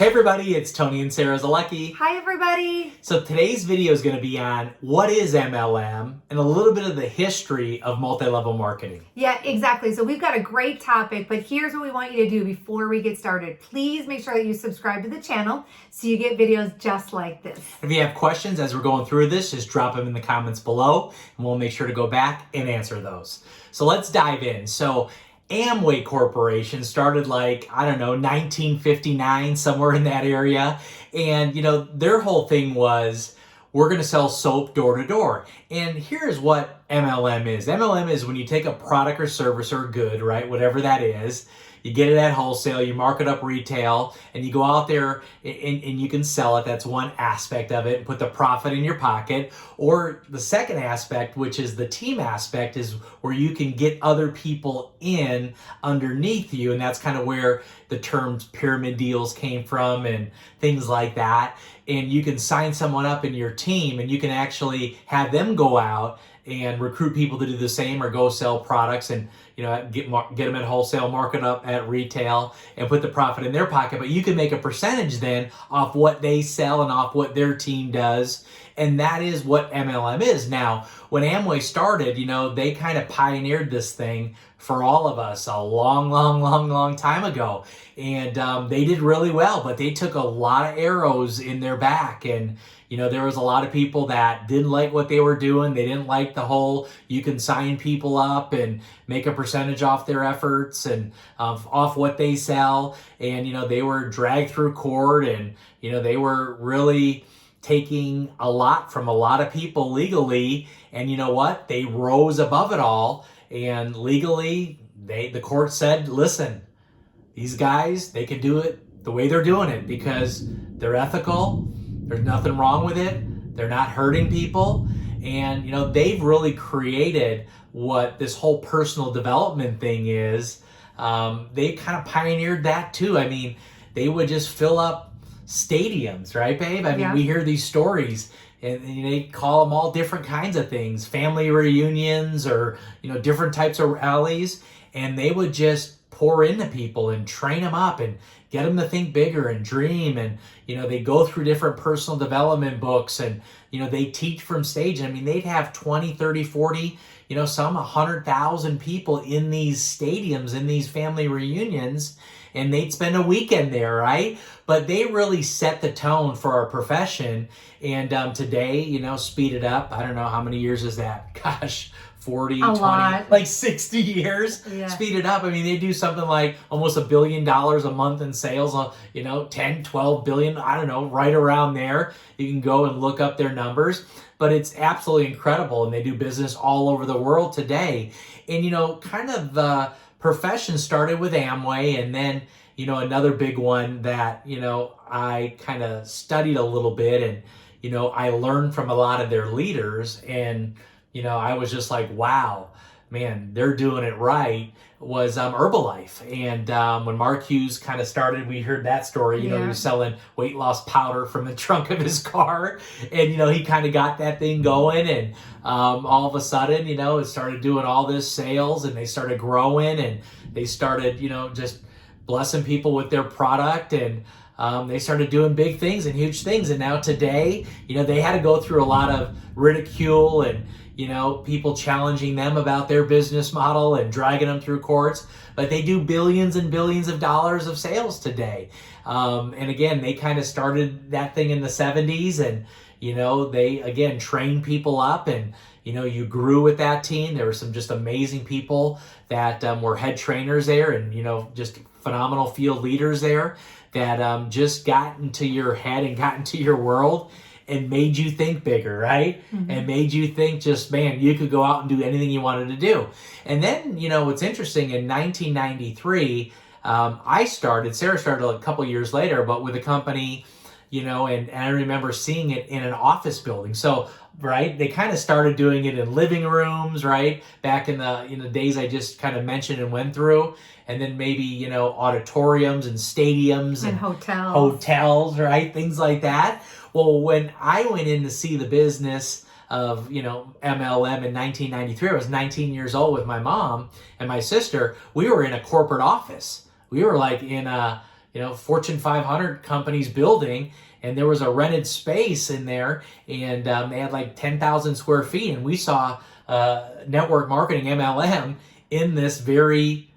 Hey everybody, it's Tony and Sarah Zolecki. Hi everybody. So today's video is going to be on what is MLM and a little bit of the history of multi-level marketing. Yeah, exactly. So we've got a great topic, but here's what we want you to do before we get started. Please make sure that you subscribe to the channel so you get videos just like this. If you have questions as we're going through this, just drop them in the comments below and we'll make sure to go back and answer those. So let's dive in. So Amway Corporation started 1959, somewhere in that area. And, their whole thing was, we're going to sell soap door to door. And here's what MLM is. MLM is when you take a product or service or good, right? Whatever that is. You get it at wholesale, you mark it up retail, and you go out there and you can sell it. That's one aspect of it, and put the profit in your pocket. Or the second aspect, which is the team aspect, is where you can get other people in underneath you. And that's kind of where the terms pyramid deals came from and things like that. And you can sign someone up in your team and you can actually have them go out and recruit people to do the same or go sell products and get them at wholesale, mark it up at retail, and put the profit in their pocket. But you can make a percentage then off what they sell and off what their team does. And that is what MLM is. Now, when Amway started, they kind of pioneered this thing for all of us a long time ago. And they did really well, but they took a lot of arrows in their back. And there was a lot of people that didn't like what they were doing. They didn't like the whole, you can sign people up and make a percentage off their efforts and off what they sell. And, they were dragged through court and, they were really taking a lot from a lot of people legally. And you know what? They rose above it all. And legally, the court said, listen, these guys, they can do it the way they're doing it because they're ethical. There's nothing wrong with it. They're not hurting people. And, they've really created what this whole personal development thing is. They kind of pioneered that too. I mean, they would just fill up stadiums, right, babe? I mean, we hear these stories and they call them all different kinds of things, family reunions or, different types of rallies. And they would just pour into people and train them up and get them to think bigger and dream. And, they go through different personal development books and, they teach from stage. I mean, they'd have 20, 30, 40, some 100,000 people in these stadiums, in these family reunions, and they'd spend a weekend there, right? But they really set the tone for our profession. And today, speed it up. I don't know, how many years is that? Gosh, 40, 20, like 60 years, speed it up. I mean, they do something like almost $1 billion a month in sales, 10, 12 billion, I don't know, right around there. You can go and look up their numbers, but it's absolutely incredible. And they do business all over the world today. And, kind of the profession started with Amway. And then, another big one that, I kind of studied a little bit and, I learned from a lot of their leaders and, I was just like, wow, man, they're doing it right, was Herbalife. And when Mark Hughes kind of started, we heard that story, he was selling weight loss powder from the trunk of his car. And, he kind of got that thing going. And all of a sudden, it started doing all this sales and they started growing and they started, just blessing people with their product. And they started doing big things and huge things. And now today, they had to go through a lot of ridicule and, people challenging them about their business model and dragging them through courts, but they do billions and billions of dollars of sales today. And again, they kind of started that thing in the 70s and, they again trained people up and, you grew with that team. There were some just amazing people that were head trainers there and, just phenomenal field leaders there that just got into your head and got into your world and made you think bigger, right? Mm-hmm. And made you think just, man, you could go out and do anything you wanted to do. And then, what's interesting, in 1993, Sarah started a couple years later, but with a company, and I remember seeing it in an office building. So, right, they kind of started doing it in living rooms, right? Back in the days I just kind of mentioned and went through. And then maybe, auditoriums and stadiums and hotels, right? Things like that. Well, when I went in to see the business of, MLM in 1993, I was 19 years old with my mom and my sister. We were in a corporate office. We were like in a, Fortune 500 companies building, and there was a rented space in there, and they had like 10,000 square feet, and we saw network marketing, MLM, in this very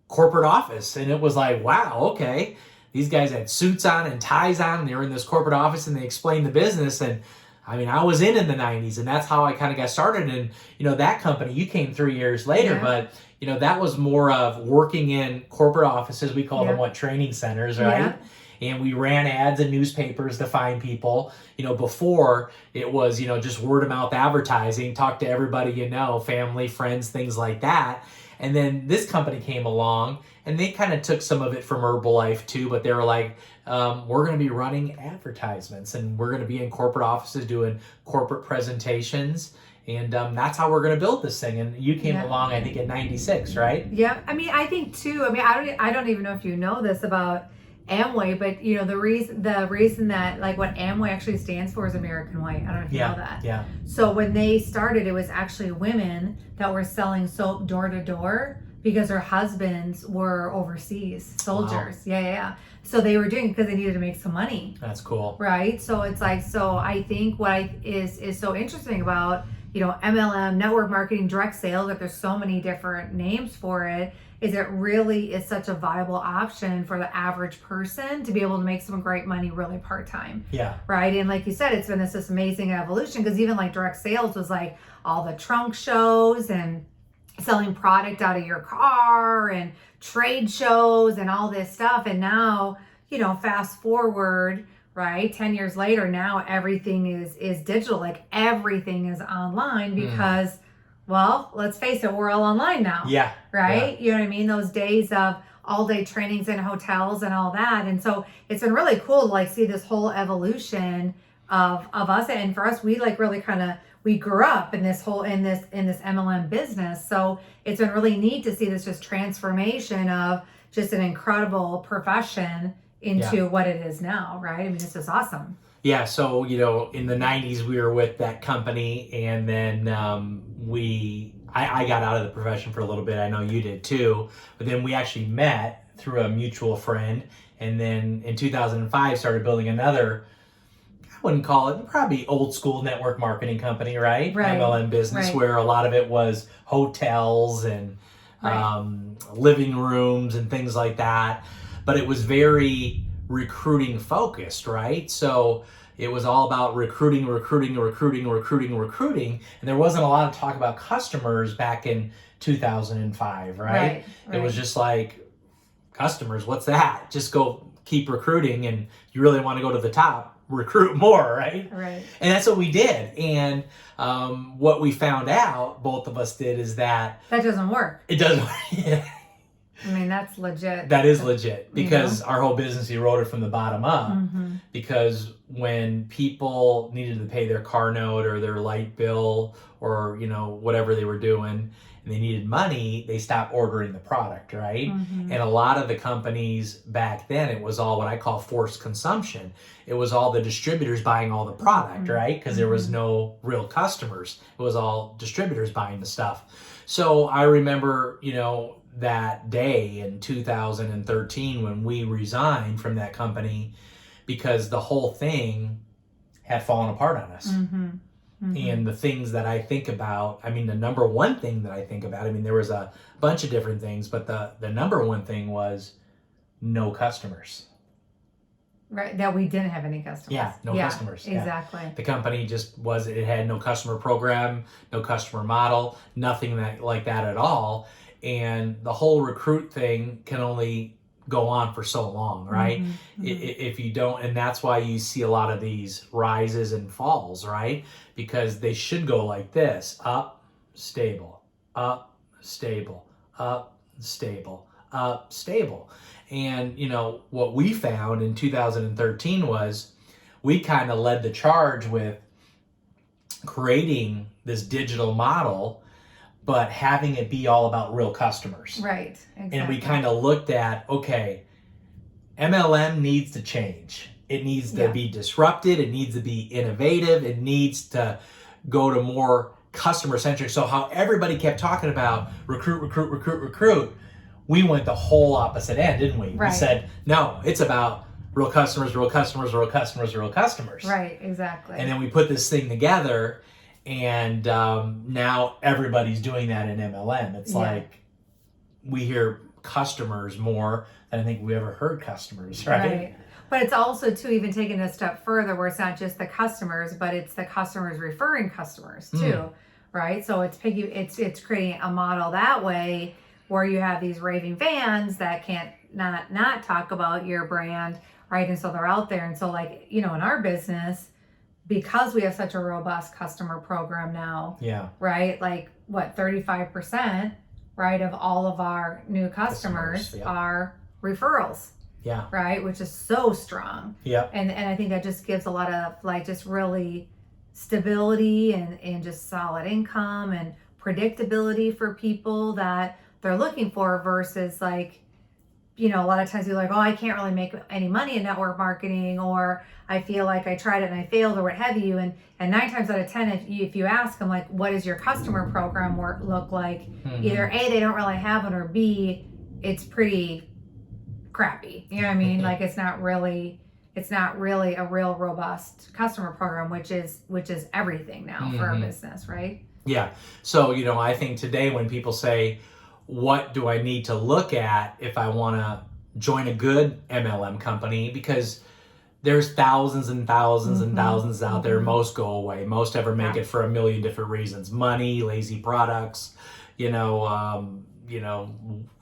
corporate office, and it was like, wow, okay. These guys had suits on and ties on, and they were in this corporate office, and they explained the business. And I mean, I was in the 90s, and that's how I kind of got started. And, that company, you came 3 years later, but, that was more of working in corporate offices. We call them training centers, right? And we ran ads in newspapers to find people. Before it was, just word of mouth advertising, talk to everybody family, friends, things like that. And then this company came along, and they kind of took some of it from Herbalife too, but they were like, we're going to be running advertisements, and we're going to be in corporate offices doing corporate presentations. And that's how we're going to build this thing. And you came along, I think, in 96, right? Yeah. I mean, I think too, I don't even know if you know this about Amway, but the reason that, like, what Amway actually stands for is American White. I don't know if you know that. Yeah. So when they started, it was actually women that were selling soap door to door because their husbands were overseas soldiers. Wow. Yeah. So they were doing it because they needed to make some money. That's cool. Right. So it's like, so I think what is so interesting about, MLM, network marketing, direct sales, that there's so many different names for it, is it really is such a viable option for the average person to be able to make some great money really part-time. Yeah. Right. And like you said, it's been this amazing evolution, because even like direct sales was like all the trunk shows and selling product out of your car and trade shows and all this stuff. And now, fast forward, right, 10 years later, now everything is digital. Like everything is online because well, let's face it, we're all online now. Yeah. Right? Yeah. You know what I mean? Those days of all-day trainings in hotels and all that. And so it's been really cool to like see this whole evolution of us. And for us, we like really kind of, we grew up in this MLM business. So it's been really neat to see this just transformation of just an incredible profession into what it is now, right? I mean, this is awesome. Yeah, so, in the 90s, we were with that company, and then I got out of the profession for a little bit. I know you did too, but then we actually met through a mutual friend, and then in 2005 started building another, I wouldn't call it, probably old school network marketing company, right? MLM business, where a lot of it was hotels and living rooms and things like that, but it was very recruiting focused, right? So it was all about recruiting, and there wasn't a lot of talk about customers back in 2005, right? It was just like, customers, what's that? Just go keep recruiting, and you really want to go to the top, recruit more, right? Right. And that's what we did. And what we found out, both of us did, is that doesn't work. It doesn't work. I mean, that's legit. That is legit, because our whole business eroded from the bottom up. Because when people needed to pay their car note or their light bill or, whatever they were doing, and they needed money, they stopped ordering the product, right? And a lot of the companies back then, it was all what I call forced consumption. It was all the distributors buying all the product, right? Because there was no real customers. It was all distributors buying the stuff. So I remember, that day in 2013 when we resigned from that company, because the whole thing had fallen apart on us. And the things that I think about, the number one thing that I think about, there was a bunch of different things, but the number one thing was no customers. Right, that we didn't have any customers. Yeah, no customers. Exactly. Yeah. The company just it had no customer program, no customer model, nothing like that at all. And the whole recruit thing can only go on for so long, right? If you don't, and that's why you see a lot of these rises and falls, right? Because they should go like this: up, stable, up, stable, up, stable, up, stable. And what we found in 2013 was we kind of led the charge with creating this digital model, but having it be all about real customers. Right, exactly. And we kind of looked at, okay, MLM needs to change. It needs to be disrupted. It needs to be innovative. It needs to go to more customer-centric. So how everybody kept talking about recruit, we went the whole opposite end, didn't we? Right. We said, no, it's about real customers, real customers, real customers, real customers. Right, exactly. And then we put this thing together, and now everybody's doing that in MLM. It's like we hear customers more than I think we ever heard customers, right? But it's also, too, even taken a step further where it's not just the customers, but it's the customers referring customers, too, right? So it's creating a model that way where you have these raving fans that can't not talk about your brand, right? And so they're out there. And so, like, you know, in our business, because we have such a robust customer program now, right? Like, what, 35%, right, of all of our new customers are referrals. Right, which is so strong. And I think that just gives a lot of, like, just really stability and just solid income and predictability for people that they're looking for, versus, like, you know, a lot of times you're like, oh, I can't really make any money in network marketing, or I feel like I tried it and I failed, or what have you. And 9 times out of 10, if you ask them, like, what does your customer program look like? Either A, they don't really have one, or B, it's pretty crappy. You know what I mean? Like, it's not really a real robust customer program, which is everything now for our business, right? So, you know, I think today when people say, what do I need to look at if I want to join a good MLM company? Because there's thousands and thousands and thousands out there. Most go away. Most ever make it for a million different reasons: money, lazy products,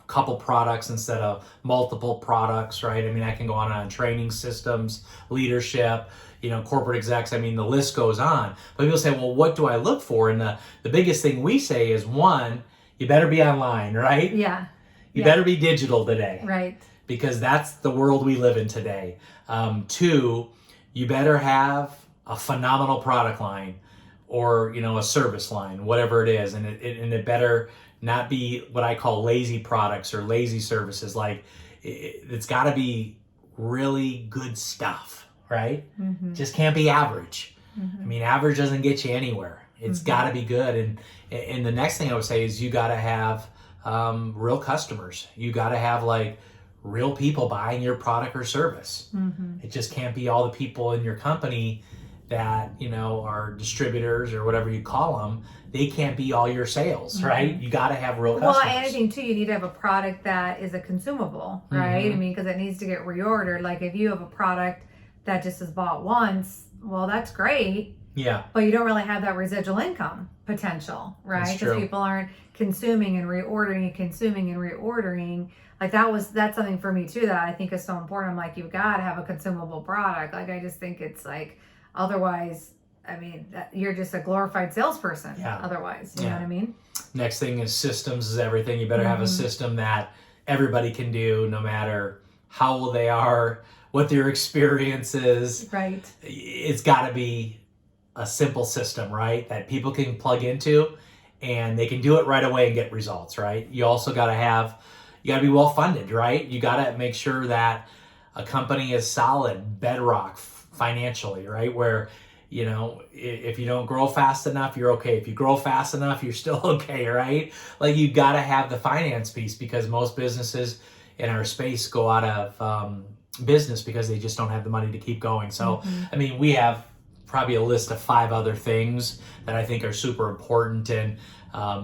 couple products instead of multiple products, right? I mean, I can go on training systems, leadership, you know, corporate execs. I mean, the list goes on. But people say, well, what do I look for? And the biggest thing we say is, one, you better be online, right? You better be digital today. Right. Because that's the world we live in today. 2, you better have a phenomenal product line, or, you know, a service line, whatever it is. And it better not be what I call lazy products or lazy services. Like, it's got to be really good stuff, right? Just can't be average. I mean, average doesn't get you anywhere. It's got to be good. And the next thing I would say is you got to have real customers. You got to have, like, real people buying your product or service. It just can't be all the people in your company that, you know, are distributors or whatever you call them. They can't be all your sales, right? You got to have real customers. Well, and I think, too, you need to have a product that is a consumable, right? I mean, because it needs to get reordered. Like, if you have a product that just is bought once, well, that's great. But you don't really have that residual income potential, right? Because people aren't consuming and reordering. Like, that's something for me, too, that I think is so important. I'm like, you've got to have a consumable product. Like, I just think it's like, otherwise, I mean, you're just a glorified salesperson. Otherwise, you know what I mean? Next thing is systems is everything. You better have a system that everybody can do, no matter how old they are, what their experience is. Right. It's got to be a simple system, right? That people can plug into, and they can do it right away and get results, right? You also got to be well funded, right? You got to make sure that a company is solid, bedrock financially, right? Where, you know, if you don't grow fast enough, you're okay. If you grow fast enough, you're still okay, right? Like, you got to have the finance piece, because most businesses in our space go out of business because they just don't have the money to keep going. So, I mean, we have probably a list of 5 other things that I think are super important. And,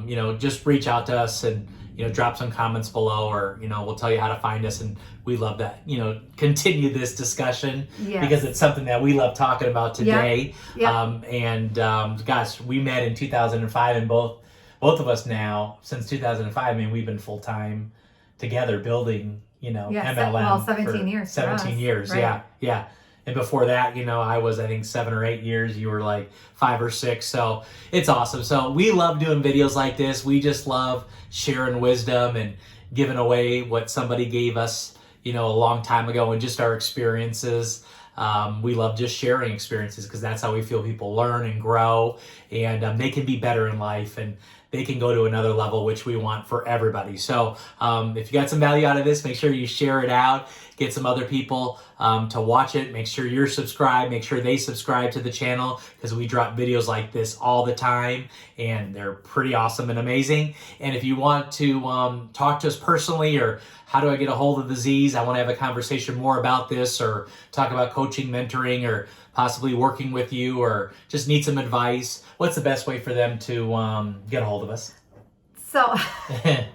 you know, just reach out to us and, you know, drop some comments below, or, you know, we'll tell you how to find us. And we love that, you know, continue this discussion because it's something that we love talking about today. Gosh, we met in 2005, and both of us now, since 2005, I mean, we've been full-time together building, you know, MLM. Well, 17 years. 17 years, right? Yeah. And before that, you know, I was, I think, 7 or 8 years. You were like 5 or 6. So it's awesome. So we love doing videos like this. We just love sharing wisdom and giving away what somebody gave us, you know, a long time ago, and just our experiences. We love just sharing experiences, because that's how we feel people learn and grow, and they can be better in life, and they can go to another level, which we want for everybody. So if you got some value out of this, make sure you share it out. get some other people to watch it. Make sure you're subscribed. Make sure they subscribe to the channel because we drop videos like this all the time and they're pretty awesome and amazing. And if you want to talk to us personally, or how do I get a hold of the Z's? I want to have a conversation more about this, or talk about coaching, mentoring, or possibly working with you, or just need some advice. What's the best way for them to get a hold of us? So,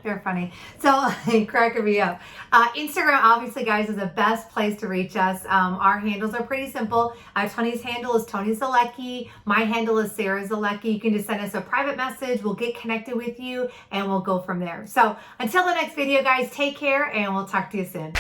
you're funny. So, cracking me up. Instagram, obviously, guys, is the best place to reach us. Our handles are pretty simple. Tony's handle is Tony Zolecki. My handle is Sarah Zolecki. You can just send us a private message. We'll get connected with you, and we'll go from there. So, until the next video, guys, take care, and we'll talk to you soon.